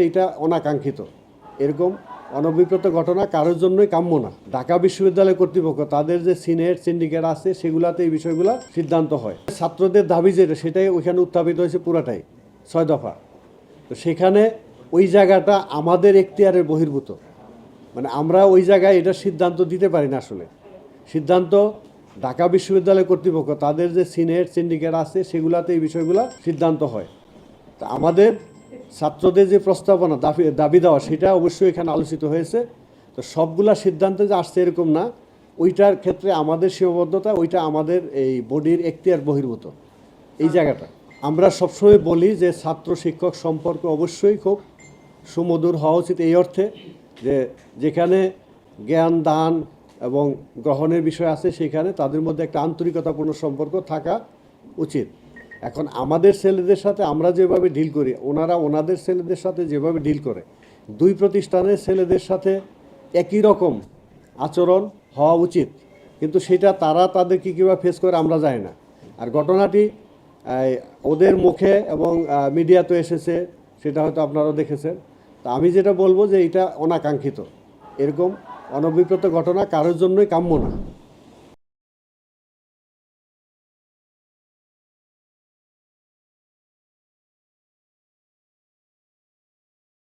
এটা অনাকাঙ্ক্ষিত, এরকম অনভিপ্রেত ঘটনা কারোর জন্যই কাম্য না। ঢাকা বিশ্ববিদ্যালয় কর্তৃপক্ষ তাদের যে সিনেট সিন্ডিকেট আছে সেগুলাতে এই বিষয়গুলো সিদ্ধান্ত হয়। ছাত্রদের দাবি যেটা সেটাই ওইখানে উত্থাপিত হয়েছে পুরাটাই 6 দফা। তো সেখানে ওই জায়গাটা আমাদের এখতিয়ারের বহির্ভূত, মানে আমরা ওই জায়গায় এটা সিদ্ধান্ত দিতে পারি না। আসলে সিদ্ধান্ত ঢাকা বিশ্ববিদ্যালয় কর্তৃপক্ষ তাদের যে সিনেট সিন্ডিকেট আছে সেগুলাতে এই বিষয়গুলো সিদ্ধান্ত হয়। তা আমাদের ছাত্রদের যে প্রস্তাবনা দাবি দেওয়া সেটা অবশ্যই এখানে আলোচিত হয়েছে। তো সবগুলা সিদ্ধান্তে যে আসছে এরকম না, ওইটার ক্ষেত্রে আমাদের সীমাবদ্ধতা, ওইটা আমাদের এই বডির এখতিয়ার বহির্ভূত এই জায়গাটা। আমরা সবসময় বলি যে ছাত্র শিক্ষক সম্পর্ক অবশ্যই খুব সুমধুর হওয়া উচিত, এই অর্থে যে যেখানে জ্ঞান দান এবং গ্রহণের বিষয় আছে সেখানে তাদের মধ্যে একটা আন্তরিকতাপূর্ণ সম্পর্ক থাকা উচিত। এখন আমাদের ছেলেদের সাথে আমরা যেভাবে ডিল করি, ওনারা ওনাদের ছেলেদের সাথে যেভাবে ডিল করে, দুই প্রতিষ্ঠানের ছেলেদের সাথে একই রকম আচরণ হওয়া উচিত, কিন্তু সেটা তারা তাদেরকে কীভাবে ফেস করে আমরা জানি না। আর ঘটনাটি ওদের মুখে এবং মিডিয়াতে এসেছে, সেটা হয়তো আপনারাও দেখেছেন। তা আমি যেটা বলবো যে এটা অনাকাঙ্ক্ষিত, এরকম অনভিপ্রেত ঘটনা কারোর জন্যই কাম্য না।